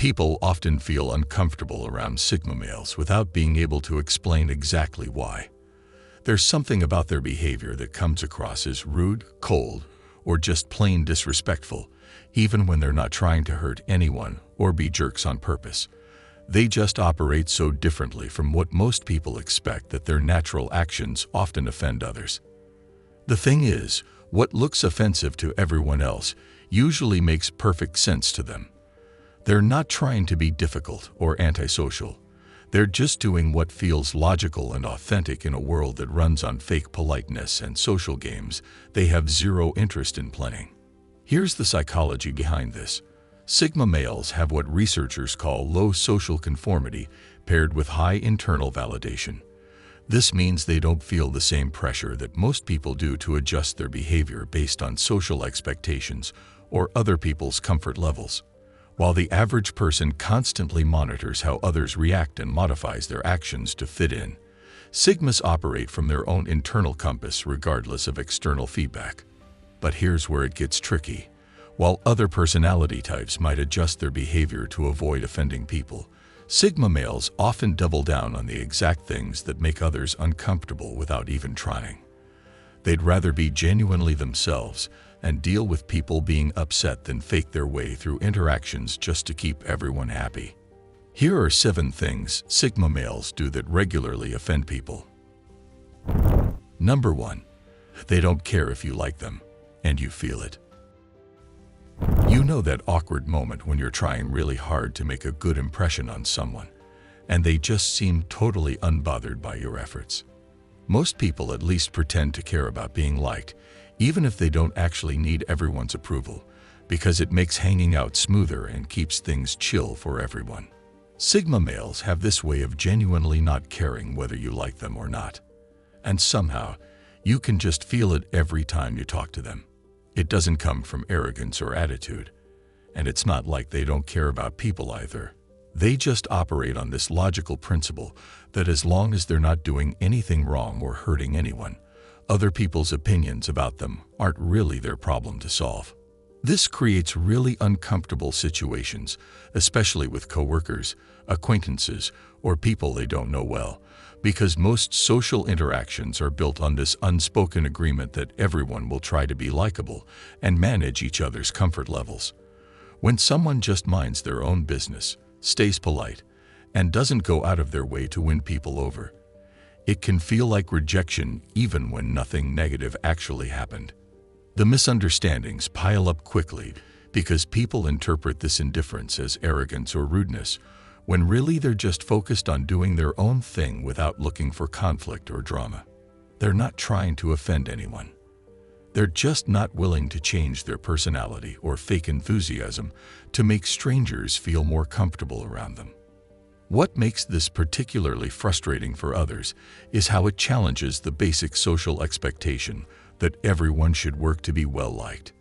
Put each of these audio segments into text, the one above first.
People often feel uncomfortable around Sigma males without being able to explain exactly why. There's something about their behavior that comes across as rude, cold, or just plain disrespectful, even when they're not trying to hurt anyone or be jerks on purpose. They just operate so differently from what most people expect that their natural actions often offend others. The thing is, what looks offensive to everyone else usually makes perfect sense to them. They're not trying to be difficult or antisocial. They're just doing what feels logical and authentic in a world that runs on fake politeness and social games they have zero interest in playing. Here's the psychology behind this. Sigma males have what researchers call low social conformity paired with high internal validation. This means they don't feel the same pressure that most people do to adjust their behavior based on social expectations or other people's comfort levels. While the average person constantly monitors how others react and modifies their actions to fit in, Sigmas operate from their own internal compass regardless of external feedback. But here's where it gets tricky. While other personality types might adjust their behavior to avoid offending people, Sigma males often double down on the exact things that make others uncomfortable without even trying. They'd rather be genuinely themselves and deal with people being upset than fake their way through interactions just to keep everyone happy. Here are 7 things Sigma males do that regularly offend people. Number 1. They don't care if you like them, and you feel it. You know that awkward moment when you're trying really hard to make a good impression on someone, and they just seem totally unbothered by your efforts. Most people at least pretend to care about being liked, even if they don't actually need everyone's approval, because it makes hanging out smoother and keeps things chill for everyone. Sigma males have this way of genuinely not caring whether you like them or not. And somehow, you can just feel it every time you talk to them. It doesn't come from arrogance or attitude, and it's not like they don't care about people either. They just operate on this logical principle that as long as they're not doing anything wrong or hurting anyone, other people's opinions about them aren't really their problem to solve. This creates really uncomfortable situations, especially with coworkers, acquaintances, or people they don't know well, because most social interactions are built on this unspoken agreement that everyone will try to be likable and manage each other's comfort levels. When someone just minds their own business, stays polite, and doesn't go out of their way to win people over, it can feel like rejection even when nothing negative actually happened. The misunderstandings pile up quickly because people interpret this indifference as arrogance or rudeness, when really they're just focused on doing their own thing without looking for conflict or drama. They're not trying to offend anyone. They're just not willing to change their personality or fake enthusiasm to make strangers feel more comfortable around them. What makes this particularly frustrating for others is how it challenges the basic social expectation that everyone should work to be well-liked.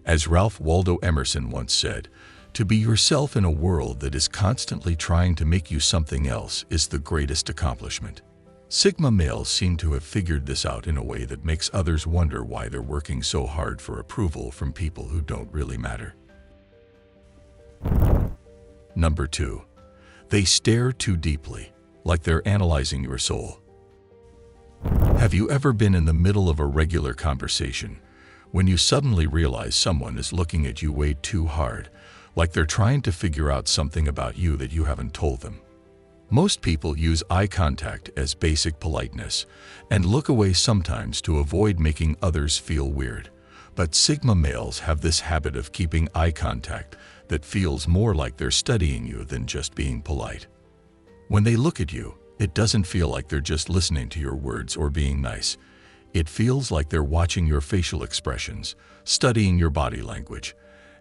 As Ralph Waldo Emerson once said, "To be yourself in a world that is constantly trying to make you something else is the greatest accomplishment." Sigma males seem to have figured this out in a way that makes others wonder why they're working so hard for approval from people who don't really matter. Number 2. They stare too deeply, like they're analyzing your soul. Have you ever been in the middle of a regular conversation when you suddenly realize someone is looking at you way too hard, like they're trying to figure out something about you that you haven't told them? Most people use eye contact as basic politeness and look away sometimes to avoid making others feel weird. But Sigma males have this habit of keeping eye contact that feels more like they're studying you than just being polite. When they look at you, it doesn't feel like they're just listening to your words or being nice. It feels like they're watching your facial expressions, studying your body language,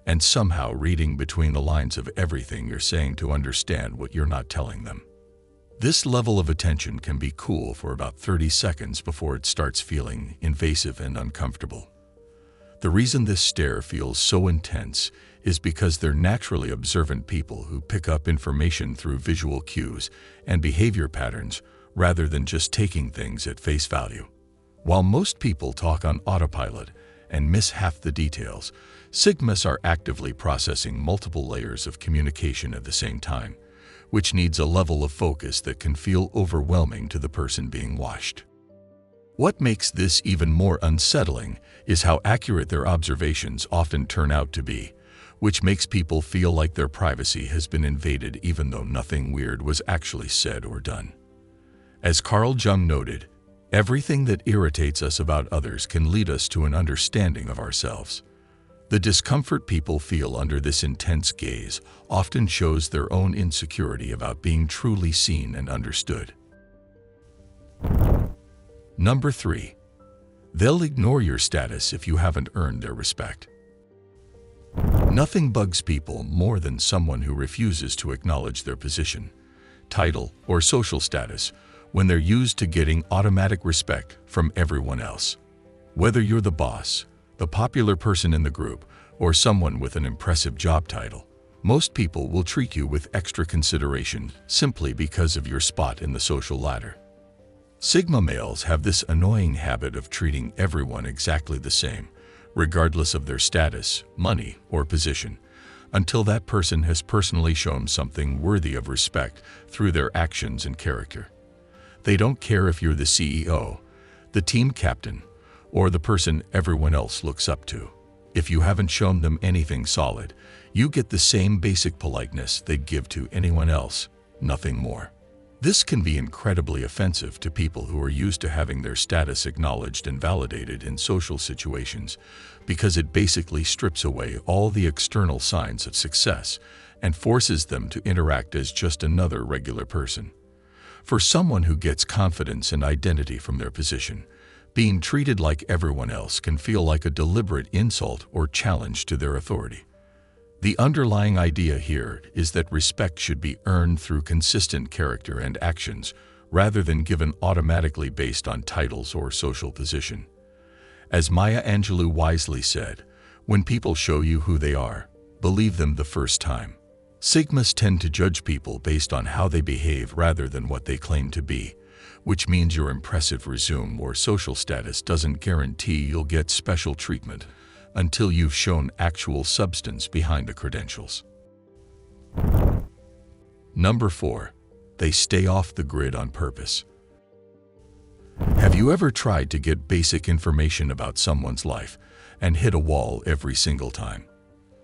and somehow reading between the lines of everything you're saying to understand what you're not telling them. This level of attention can be cool for about 30 seconds before it starts feeling invasive and uncomfortable. The reason this stare feels so intense is because they're naturally observant people who pick up information through visual cues and behavior patterns rather than just taking things at face value. While most people talk on autopilot and miss half the details, Sigmas are actively processing multiple layers of communication at the same time, which needs a level of focus that can feel overwhelming to the person being watched. What makes this even more unsettling is how accurate their observations often turn out to be, which makes people feel like their privacy has been invaded even though nothing weird was actually said or done. As Carl Jung noted, everything that irritates us about others can lead us to an understanding of ourselves. The discomfort people feel under this intense gaze often shows their own insecurity about being truly seen and understood. Number 3. They'll ignore your status if you haven't earned their respect. Nothing bugs people more than someone who refuses to acknowledge their position, title, or social status when they're used to getting automatic respect from everyone else. Whether you're the boss, the popular person in the group, or someone with an impressive job title, most people will treat you with extra consideration simply because of your spot in the social ladder. Sigma males have this annoying habit of treating everyone exactly the same, regardless of their status, money, or position, until that person has personally shown something worthy of respect through their actions and character. They don't care if you're the CEO, the team captain, or the person everyone else looks up to. If you haven't shown them anything solid, you get the same basic politeness they'd give to anyone else, nothing more. This can be incredibly offensive to people who are used to having their status acknowledged and validated in social situations, because it basically strips away all the external signs of success and forces them to interact as just another regular person. For someone who gets confidence and identity from their position, being treated like everyone else can feel like a deliberate insult or challenge to their authority. The underlying idea here is that respect should be earned through consistent character and actions, rather than given automatically based on titles or social position. As Maya Angelou wisely said, when people show you who they are, believe them the first time. Sigmas tend to judge people based on how they behave rather than what they claim to be, which means your impressive resume or social status doesn't guarantee you'll get special treatment until you've shown actual substance behind the credentials. Number 4. They stay off the grid on purpose. Have you ever tried to get basic information about someone's life and hit a wall every single time?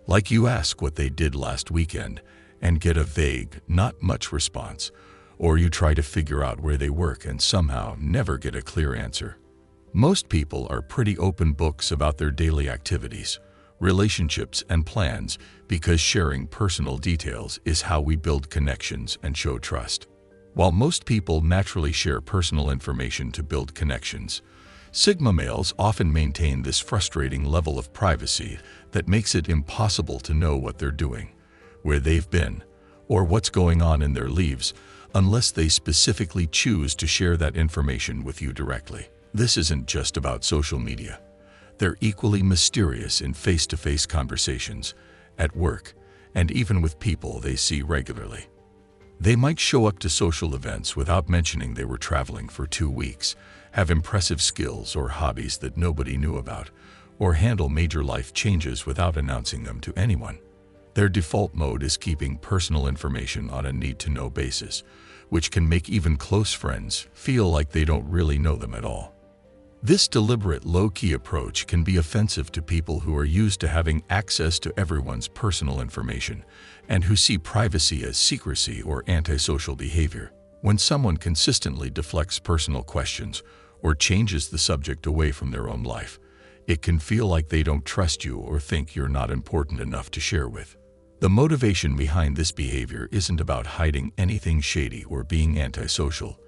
Like you ask what they did last weekend and get a vague, not much response, or you try to figure out where they work and somehow never get a clear answer. Most people are pretty open books about their daily activities, relationships, and plans because sharing personal details is how we build connections and show trust. While most people naturally share personal information to build connections, Sigma males often maintain this frustrating level of privacy that makes it impossible to know what they're doing, where they've been, or what's going on in their lives unless they specifically choose to share that information with you directly. This isn't just about social media. They're equally mysterious in face-to-face conversations, at work, and even with people they see regularly. They might show up to social events without mentioning they were traveling for 2 weeks, have impressive skills or hobbies that nobody knew about, or handle major life changes without announcing them to anyone. Their default mode is keeping personal information on a need-to-know basis, which can make even close friends feel like they don't really know them at all. This deliberate low-key approach can be offensive to people who are used to having access to everyone's personal information and who see privacy as secrecy or antisocial behavior. When someone consistently deflects personal questions or changes the subject away from their own life, it can feel like they don't trust you or think you're not important enough to share with. The motivation behind this behavior isn't about hiding anything shady or being antisocial.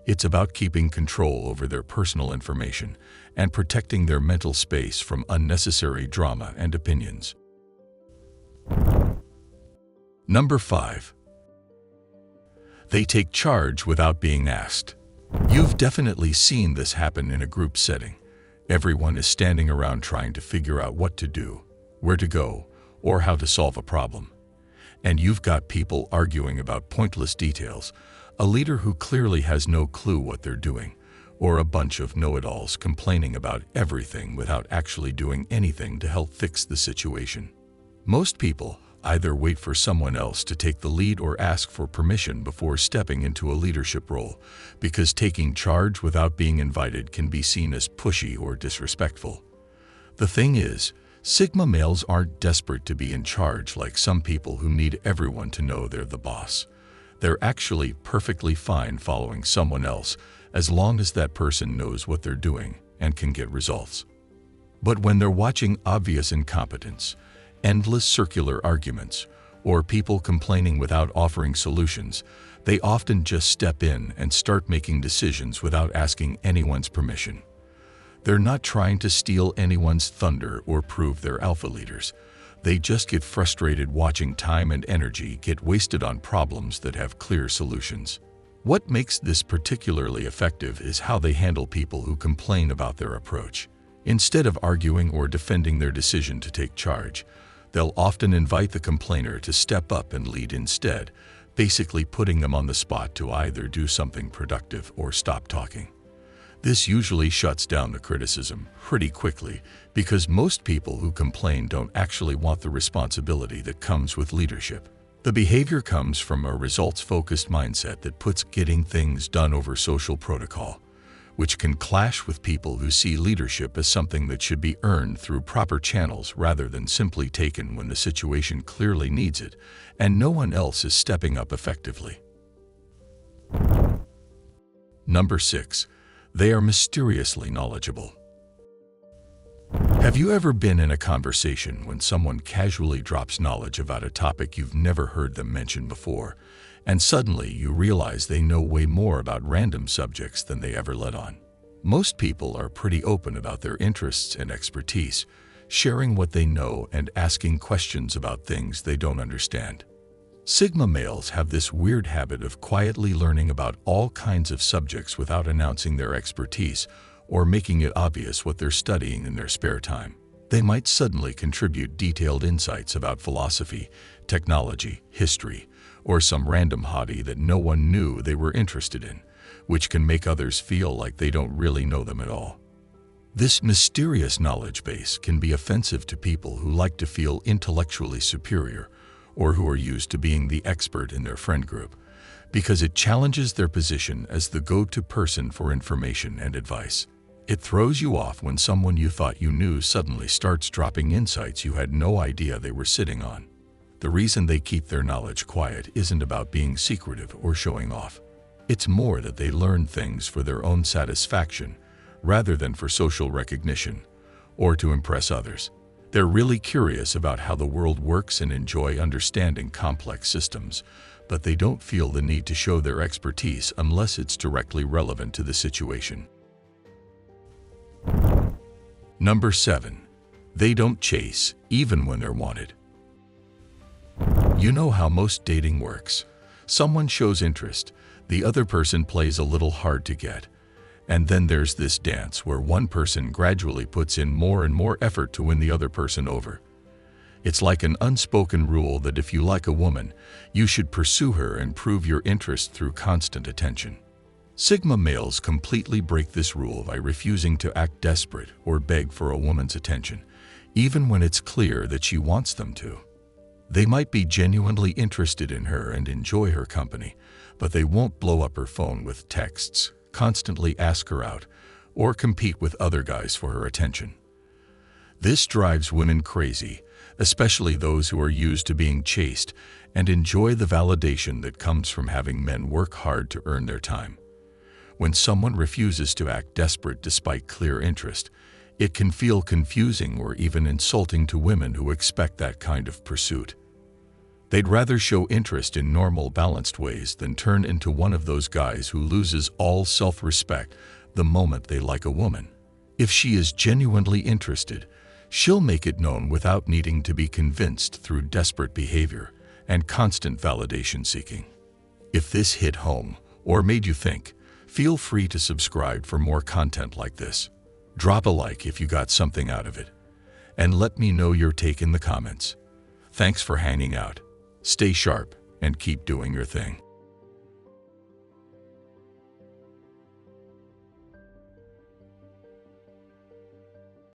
It's about keeping control over their personal information and protecting their mental space from unnecessary drama and opinions. Number 5. They take charge without being asked. You've definitely seen this happen in a group setting. Everyone is standing around trying to figure out what to do, where to go, or how to solve a problem. And you've got people arguing about pointless details, a leader who clearly has no clue what they're doing, or a bunch of know-it-alls complaining about everything without actually doing anything to help fix the situation. Most people either wait for someone else to take the lead or ask for permission before stepping into a leadership role, because taking charge without being invited can be seen as pushy or disrespectful. The thing is, Sigma males aren't desperate to be in charge like some people who need everyone to know they're the boss. They're actually perfectly fine following someone else as long as that person knows what they're doing and can get results. But when they're watching obvious incompetence, endless circular arguments, or people complaining without offering solutions, they often just step in and start making decisions without asking anyone's permission. They're not trying to steal anyone's thunder or prove they're alpha leaders. They just get frustrated watching time and energy get wasted on problems that have clear solutions. What makes this particularly effective is how they handle people who complain about their approach. Instead of arguing or defending their decision to take charge, they'll often invite the complainer to step up and lead instead, basically putting them on the spot to either do something productive or stop talking. This usually shuts down the criticism pretty quickly because most people who complain don't actually want the responsibility that comes with leadership. The behavior comes from a results-focused mindset that puts getting things done over social protocol, which can clash with people who see leadership as something that should be earned through proper channels rather than simply taken when the situation clearly needs it and no one else is stepping up effectively. Number 6. They are mysteriously knowledgeable. Have you ever been in a conversation when someone casually drops knowledge about a topic you've never heard them mention before, and suddenly you realize they know way more about random subjects than they ever let on? Most people are pretty open about their interests and expertise, sharing what they know and asking questions about things they don't understand. Sigma males have this weird habit of quietly learning about all kinds of subjects without announcing their expertise or making it obvious what they're studying in their spare time. They might suddenly contribute detailed insights about philosophy, technology, history, or some random hobby that no one knew they were interested in, which can make others feel like they don't really know them at all. This mysterious knowledge base can be offensive to people who like to feel intellectually superior or who are used to being the expert in their friend group, because it challenges their position as the go-to person for information and advice. It throws you off when someone you thought you knew suddenly starts dropping insights you had no idea they were sitting on. The reason they keep their knowledge quiet isn't about being secretive or showing off. It's more that they learn things for their own satisfaction rather than for social recognition or to impress others. They're really curious about how the world works and enjoy understanding complex systems, but they don't feel the need to show their expertise unless it's directly relevant to the situation. Number 7. They don't chase, even when they're wanted. You know how most dating works. Someone shows interest, the other person plays a little hard to get, and then there's this dance where one person gradually puts in more and more effort to win the other person over. It's like an unspoken rule that if you like a woman, you should pursue her and prove your interest through constant attention. Sigma males completely break this rule by refusing to act desperate or beg for a woman's attention, even when it's clear that she wants them to. They might be genuinely interested in her and enjoy her company, but they won't blow up her phone with texts, constantly ask her out, or compete with other guys for her attention. This drives women crazy, especially those who are used to being chased and enjoy the validation that comes from having men work hard to earn their time. When someone refuses to act desperate despite clear interest, it can feel confusing or even insulting to women who expect that kind of pursuit. They'd rather show interest in normal, balanced ways than turn into one of those guys who loses all self-respect the moment they like a woman. If she is genuinely interested, she'll make it known without needing to be convinced through desperate behavior and constant validation seeking. If this hit home or made you think, feel free to subscribe for more content like this. Drop a like if you got something out of it, and let me know your take in the comments. Thanks for hanging out. Stay sharp and keep doing your thing.